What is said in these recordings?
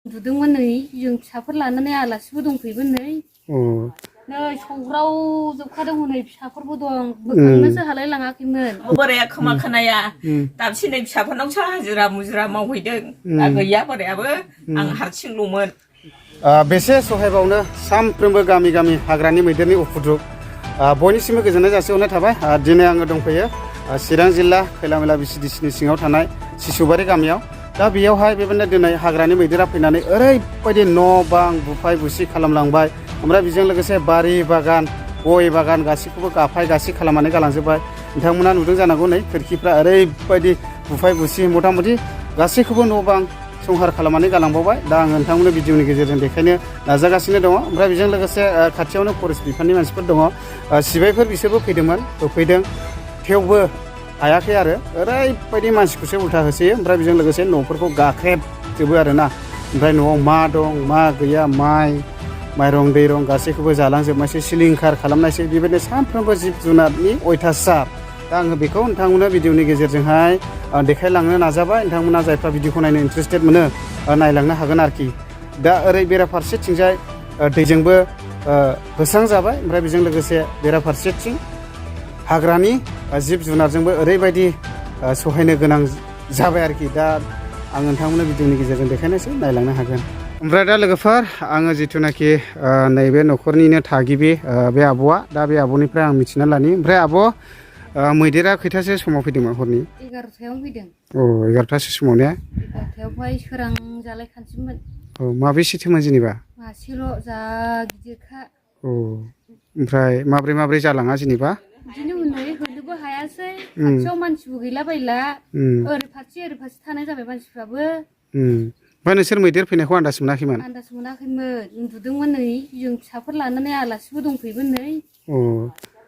दुदोंमोन नै जों फिसाफोर लानानै आलासिबो दंफैयोमोन नै नै संग्राव जोबखादों हनै फिसाफोरबो दं बोखांनोसो हालाय लाङाखैमोन बोराया खोमा खोनाया दाबसे नै फिसाफोरनावसो हाजिरा मुजिरा मावहैदों दा गैया बोरायाबो आं हारसिंल'मोन बेसे सहायबावनो सानफ्रोमबो गामि गामि हाग्रानि मैदेरनि उपद्रब बयनिसिमबो गोजोननाय जासिहरनाय थाबाय दिनै आङो दंफैयो चिरां जिल्ला खैलामैला बिसिडिसिनि सिङाव थानाय सिसुबारि गामियाव दा बेयावहाय बेबायदिनो दिनै हाग्रानि मैदेरा फैनानै ओरैबायदि न' बां बुफाय बुसि खालामलांबाय ओमफ्राय बेजों लोगोसे बारि बागान गय बागान गासैखौबो गाफाय गासि खालामनानै गालांजोब्बाय नोंथांमोना नुदों जानांगौ नै खोरखिफ्रा ओरैबायदि बुफाय बुसि मथा मथि गासैखौबो न' बां संहार खालामनानै गालांबावबाय दा आङो नोंथांमोननो भिडिअनि गेजेरजों देखायनो नाजागासिनो दङ ओमफ्राय बेजों लोगोसे खाथियावनो फरेस्ट बिफाननि मानसिफोर दङ सिबायफोर बिसोरबो फैदोंमोन होफैदों थेवबो हायाखै आरो ओरैबायदि मानसिखौसो उल्था होसोयो ओमफ्राय बेजों लोगोसे न'फोरखौ गाख्रेबजोबो आरोना ओमफ्राय न'आव मा दं मा गैया माइरं दैरं गासैखौबो जालांजोबनायसै सिलिंखार खालामनायसै बेबायदिनो सानफ्रोमबो जिब जुनारनि अयथासार दा आङो बेखौ नोंथांमोननो भिडिअनि गेजेरजोंहाय देखायलांनो नाजाबाय नोंथांमोना जायफ्रा भिडिअखौ नायनो इन्टारेस्टेड मोनो नायलांनो हागोन आरोखि दा ओरै बेराफारसेथिंजाय दैजोंबो होस्रांजाबाय ओमफ्राय बेजों लोगोसे बेराफारसेथिं हाग्रानि जिब जुनारजोंबो ओरैबायदि सहायनो गोनां जाबाय आरोखि दा आं नोंथांमोननो भिडिअनि गेजेरजों देखायनोसै नायलांनो हागोन ओमफ्राय दा लोगोफोर आङो जिथुनाखि नैबे न'खरनिनो थागिबि बे आब'आ दा बे आब'निफ्राय आं मिथिना लानि ओमफ्राय आब' मैदेरा खैथासो समाव फैदोंमोन हरनि 11टायाव फैदों 11टासो समाव ने 11टायावहाय सोरां जालायखानोसैमोन माबेसेथोमोन जेनेबा मासेल' जा गिदिरखा ओमफ्राय माब्रै जालाङा जेनेबा बिदिनो उनै होनोबो हायासै खाथियाव मानसिबो गैला बायला ओरै फारसे थानाय जाबाय मानसिफ्राबो ओमफ्राय नोंसोर मैदेर फैनायखौ आन्दाज मोनाखैमोन आन्दाज मोनाखैमोन उन्दुदोंमोन नै जों फिसाफोर लानानै आलासिबो दंफैयोमोन नै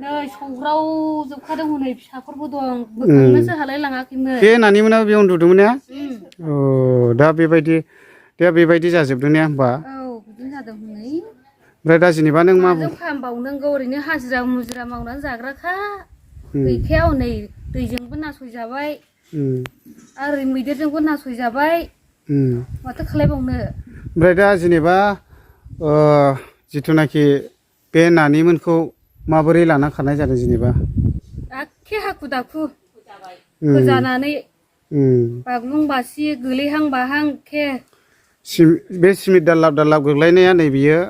नै संग्राव जोबखादों हनै फिसाफोरबो दं बोखांनोसो हालाय लाङाखैमोन बे नानिमोनाबो बेयाव उन्दुदोंमोन ने दा बेबायदि जाजोबदों ने होमबा बिदिनो जादों हनै ओमफ्राय दा जेनेबा नों मा माजों फाहामबावनांगौ ओरैनो हाजिरा मुजिरा मावनानै जाग्राखा गैखाया हनै दैजोंबो नासयजाबाय आरो मैदेरजोंबो नासयजाबाय माथो खालायबावनो ओमफ्राय दा जेनेबा जिथुनाखि बे नानिमोनखौ माबोरै लाना खारनाय जादों जेनेबा एखे हाखु दाखु होजानानै बाग्लुं बासि गोलैहां बाहां एखे बे सिमेन्ट दालाब गोग्लैनाया नै बियो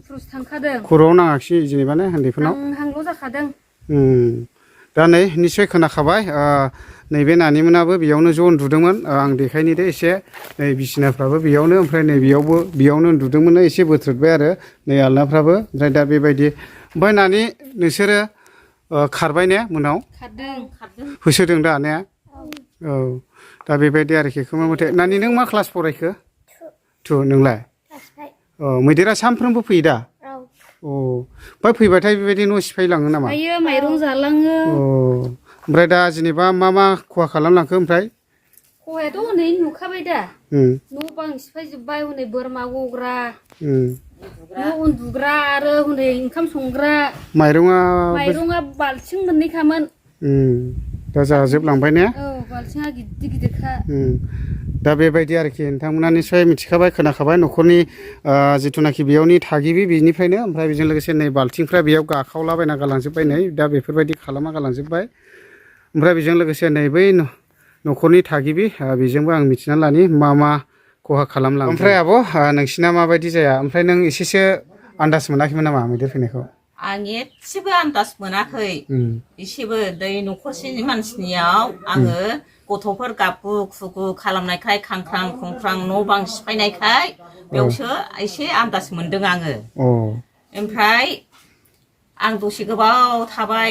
फ्रुस थांखादों खर'आव नाङाखिसै जेनेबा ने उन्दैफोरनाव हांल' जाखादों दा नै निस्सय खोनाखाबाय नैबे नानिमोनाबो बेयावनो ज' उन्दुदोंमोन आं देखायनि दे एसे नै बिसिनाफ्राबो बेयावनो ओमफ्राय नै बेयावनो उन्दुदोंमोन एसे बोथ्रोदबाय आरो नै आलनाफ्राबो ओमफ्राय दा बेबायदि ओमफ्राय नानि नोंसोरो खारबाय ने मोनाव खारदों होसोदों दा ने दा बेबायदि आरोखि खोमा मथे नानि नों मा क्लास फरायखो 2 नोंलाय मैदेरा सानफ्रोमबो फैयो दा ओमफ्राय फैबाथाय बेबायदि न' सिफायलाङो नामा सिफायो माइरं जालाङो ओमफ्राय दा जेनेबा मा खहा खालामलांखो ओमफ्राय खहायाथ' हनै नुखाबाय दा न' बां सिफायजोब्बाय हनै बोरमा गग्रा न' उन्दुग्रा आरो हनै ओंखाम संग्रा माइरङा बाल्थिं मोननैखामोन दा जाजोबलांबाय ने बाल्थिङा गिदिरखा दा बेबायदि आरोखि नोंथांमोना निस्सय मिथिखाबाय खोनाखाबाय न'खरनि जिथुनाखि बेयावनि थागिबि बेनिफ्रायनो ओमफ्राय बेजों लोगोसे नै बाल्थिंफ्रा बेयाव गाखावलाबायना गालांजोब्बाय नै दा बेफोरबायदि खालामना गालांजोब्बाय ओमफ्राय बेजों लोगोसे नै बै न'खरनि थागिबि बेजोंबो आं मिथिना लानि मा खहा खालामलाङो ओमफ्राय आब' नोंसिना माबायदि जाया ओमफ्राय नों एसेसो आन्दाज मोनाखैमोन नामा मैदेर फैनायखौ आं एसेबो आन्दाज मोनाखै एसेबो दै न'खरसेनि मानसिनियाव आङो गथ'फोर गाबगु खुगु खालामनायखाय खांख्रां खुंख्रां न' बां सिफायनायखाय बेयावसो एसे आन्दाज मोनदों आङो ओमफ्राय आं दसे गोबाव थाबाय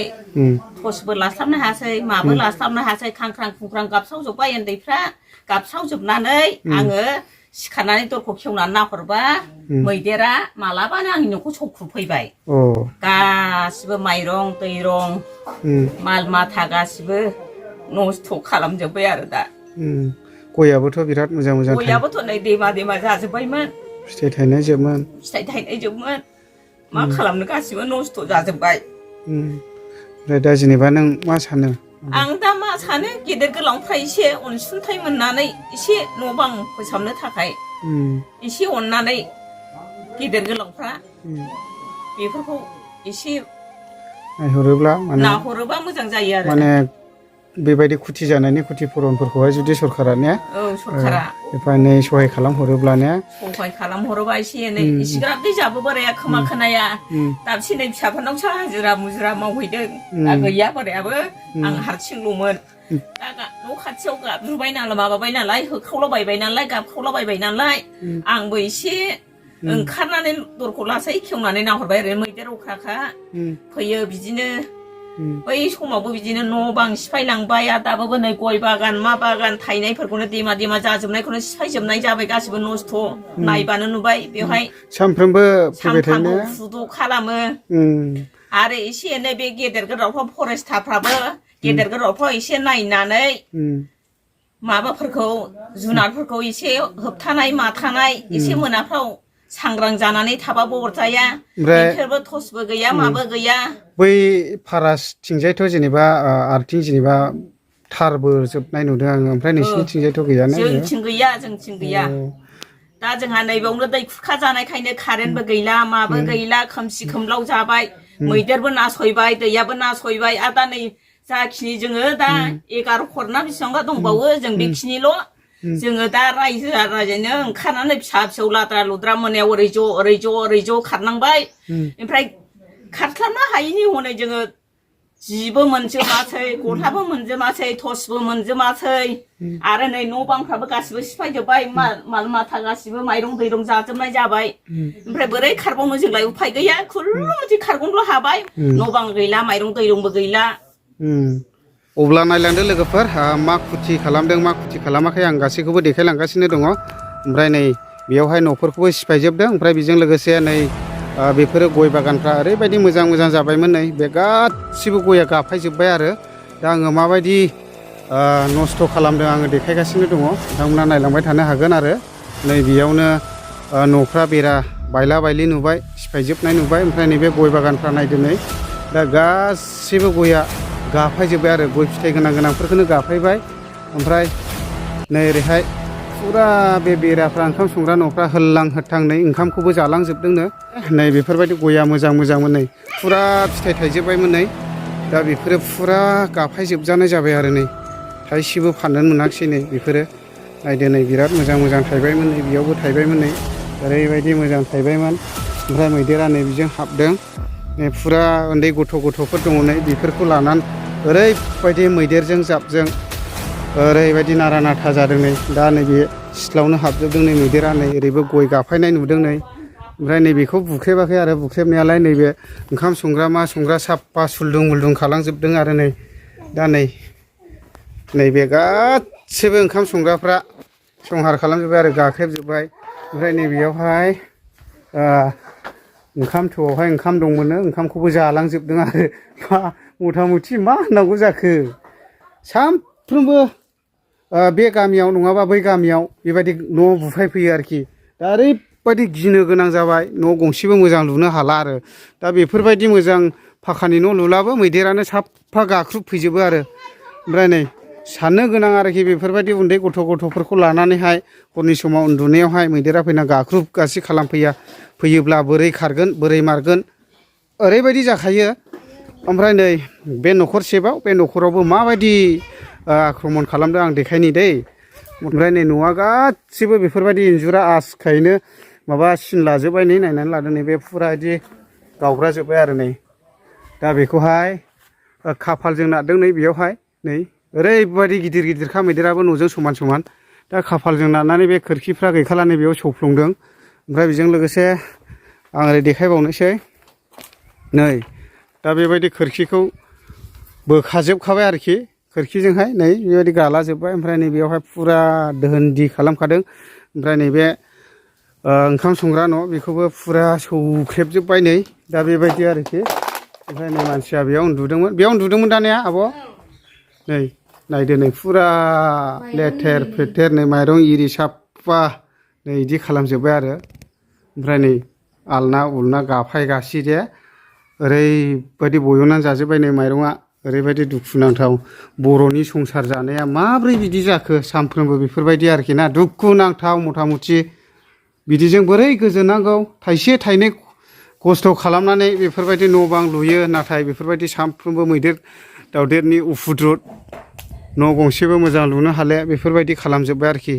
टर्चबो लास्लाबनो हायासै माबो लास्लाबनो हायासै खांख्रां खुंख्रां गाबस्रावजोब्बाय उन्दैफ्रा गाबस्रावजोबनानै आङो सिखारनानै दरखौ खेवनानै नाहरबा मैदेरा मालाबानो आंनि न'खौ सौख्रुबफैबाय गासिबो माइरं दैरं माल माथा गासिबो नस्थ' खालामजोब्बाय आरो दा गयाबोथ' बिराद मोजां गयाबोथ' नै दैमा जाजोब्बायमोन फिथाइ थायनायजोबमोन मा खालामनो गासिबो नस्थ' जाजोब्बाय ओमफ्राय दा जेनेबा नों मा सानो आं दा मा सानो गेदेर गोलावनिफ्राय एसे अनसुंथाइ मोननानै एसे न' बां फोसाबनो थाखाय एसे अननानै गेदेर गोलावफ्रा बेफोरखौ एसे नायहरोब्ला नाहरोबा मोजां जायो आरो माने बेबायदि खुथि जानायनि खुथि पुरनफोरखौहाय जुदि सरकारा ने सरकारा एफा एनै सहाय खालामहरोब्ला ने सहाय खालामहरोबा एसे एनै इसिग्राब दै जाबो बोराया खोमा खोनाया दाबसे नै फिसाफोरनावसो हाजिरा मुजिरा मावहैदों दा गैया बोरायाबो आं हारसिंल'मोन दा न' खाथियाव गाबजुबाय नालाय माबाबाय नालाय होखावलाबायबाय नालाय गाबखावलाबायबाय नालाय आंबो एसे ओंखारनानै दरखौ लासै खेवनानै नाहरबाय ओरैनो मैदेर अख्राखा फैयो बिदिनो बै समावबो बिदिनो न' बां सिफायलांबाय आरो दाबो नै गय बागान मा बागान थायनायफोरखौनो देमा देमा जाजोबनायखौनो सिफायजोबनाय जाबाय गासिबो नस्थ' नायबानो नुबाय बेवहाय सानफ्रोमबो फुद' खालामो आरो एसे एनै बे गेदेर गोलावफ्रा फरेस्टारफ्राबो गेदेर गोलावफ्रा एसे नायनानै माबाफोरखौ जुनारफोरखौ एसे होबथानाय माथानाय एसे मोनाफ्राव सांग्रां जानानै थाबाबो अरजाया बिसोरबो टसबो गैया माबो गैया बै फारासथिंजायथ' जेनेबा आरथिं जेनेबा थारबो जोबनाय नुदों आङो ओमफ्राय नोंसिनिथिंजायथ' गैया ना जोंथिं गैया दा जोंहा नैबावनो दै खुरखा जानायखायनो कारेन्टबो गैला माबो गैला खोमसि खोमलाव जाबाय मैदेरबो नासयबाय दैयाबो नासयबाय आरो दा नै जाखिनि जोङो दा 11 खर ना बेसेबांबा दंबावो जों बेखिनिल' जोङो दा रायजोनो ओंखारनानै फिसा फिसौ लाद्रा लुद्रा मोनायाव ओरै ज' खारनांबाय ओमफ्राय खारस्लाबनो हायैनि हनै जोङो जिबो मोनजोबासै गथाबो मोनजोबासै टसबो मोनजोबासै आरो नै न' बांफ्राबो गासिबो सिफायजोब्बाय माल माथा गासिबो माइरं दैरं जाजोबनाय जाबाय ओमफ्राय बोरै खारबावनो जोंलाय उफाय गैया खुनुमथे खारगनोल' हाबाय न' बां गैला माइरं दैरंबो गैला अब्ला नायलांदो लोगोफोर मा खुथि खालामदों मा खुथि खालामाखै आं गासैखौबो देखायलांगासिनो दङ ओमफ्राय नै बेयावहाय न'फोरखौबो सिफायजोबदों ओमफ्राय बेजों लोगोसे नै बेफोरो गय बागानफ्रा ओरैबायदि मोजां मोजां जाबायमोन नै बे गासिबो गया गाफायजोब्बाय आरो दा आङो माबायदि नस्थ' खालामदों आङो देखायगासिनो दङ नोंथांमोना नायलांबाय थानो हागोन आरो नै बेयावनो न'फ्रा बेरा बायला बायलि नुबाय सिफायजोबनाय नुबाय ओमफ्राय नैबे गय बागानफ्रा नायदो नै दा गासिबो गया गाफायजोब्बाय आरो गय फिथाइ गोनांफोरखौनो गाफायबाय ओमफ्राय नै ओरैहाय फुरा बे बेराफ्रा ओंखाम संग्रा न'फ्रा होल्लां होथां नै ओंखामखौबो जालांजोबदोंनो नै बेफोरबायदि गया मोजांमोन नै फुरा फिथाइ थाइजोब्बायमोन नै दा बेफोरो फुरा गाफायजोबजानाय जाबाय आरो नै थाइसेबो फाननो मोनाखिसै नै बेफोरो नायदो नै बिराद मोजां थाइबायमोन नै बेयावबो थाइबायमोन नै ओरैबायदि मोजां थाइबायमोन ओमफ्राय मैदेरा नै बेजों हाबदों नै फुरा उन्दै गथ'फोर दङ नै बेफोरखौ लानानै ओरैबायदि मैदेरजों जाबजों ओरैबायदि नारा नाथा जादों नै दा नैबे सिथ्लावनो हाबजोबदों नै मैदेरा नै ओरैबो गय गाफायनाय नुदों नै ओमफ्राय नैबेखौ बुख्रेबाखै आरो बुख्रेबनायालाय नैबे ओंखाम संग्रा मा संग्रा साफा सुलदुं मुलदुं खालामजोबदों आरो नै दा नैबे गासिबो ओंखाम संग्राफ्रा संहार खालामजोब्बाय आरो गाख्रेबजोब्बाय ओमफ्राय नैबेयावहाय ओंखाम थौआवहाय ओंखाम दंमोननो ओंखामखौबो जालांजोबदों आरो मथा मथि मा होननांगौ जाखो सानफ्रोमबो बे गामियाव नङाबा बै गामियाव बेबायदि न' बुफायफैयो आरोखि दा ओरैबायदि गिनो गोनां जाबाय न' गंसेबो मोजां लुनो हाला आरो दा बेफोरबायदि मोजां फाखानि न' लुलाबो मैदेरानो साफा गाख्रुबफैजोबो आरो ओमफ्राय नै साननो गोनां आरोखि बेफोरबायदि उन्दै गथ'फोरखौ लानानैहाय हरनि समाव उन्दुनायावहाय मैदेरा फैना गाख्रुबगासि फैयोब्ला बोरै खारगोन बोरै मारगोन ओरैबायदि जाखायो ओमफ्राय नै बे न'खरसेबाव बे न'खरावबो माबायदि आक्रमन खालामदों आं देखायनि दै ओमफ्राय नै न'आ गासिबो बेफोरबायदि इन्जुरा आसखायैनो माबा सिन लाजोब्बाय नै नायनानै लादों नै बे फुरा बिदि गावग्राजोब्बाय आरो नै दा बेखौहाय खाफालजों नारदों नै बेयावहाय नै ओरैबायदि गिदिरखा मैदेराबो न'जों समान दा खाफालजों नारनानै बे खोरखिफ्रा गैखाला नै बेयाव सौफ्लंदों ओमफ्राय बेजों लोगोसे आं ओरै देखायबावनोसै नै दा बेबायदि खोरखिखौ बोखाजोबखाबाय आरोखि खोरखिजोंहाय नै बेबायदि गालाजोब्बाय ओमफ्राय नै बेयावहाय फुरा दोहोनदि खालामखादों ओमफ्राय नैबे ओंखाम संग्रा न' बेखौबो फुरा सौख्रेबजोब्बाय नै दा बेबायदि आरोखि ओमफ्राय नै मानसिया बेयाव उन्दुदोंमोन दा ने आब' नै नायदो नै फुरा लेथेर फेथेर नै माइरं इरि साफा नै बिदि खालामजोब्बाय आरो ओमफ्राय नै आलना उलना गाफायगासि दे ओरैबायदि बयननानै जाजोब्बाय नै माइरङा ओरैबायदि दुखुनांथाव बर'नि संसार जानाया माब्रै बिदि जाखो सानफ्रोमबो बेफोरबायदि आरोखि ना दुखुनांथाव मथा मथि बिदिजों बोरै गोजोननांगौ थाइसे थाइनै खस्थ' खालामनानै बेफोरबायदि न' बां लुयो नाथाय बेफोरबायदि सानफ्रोमबो मैदेर दावदेरनि उफुद्रुद न' गंसेबो मोजां लुनो हाले बेफोरबायदि खालामजोब्बाय आरोखि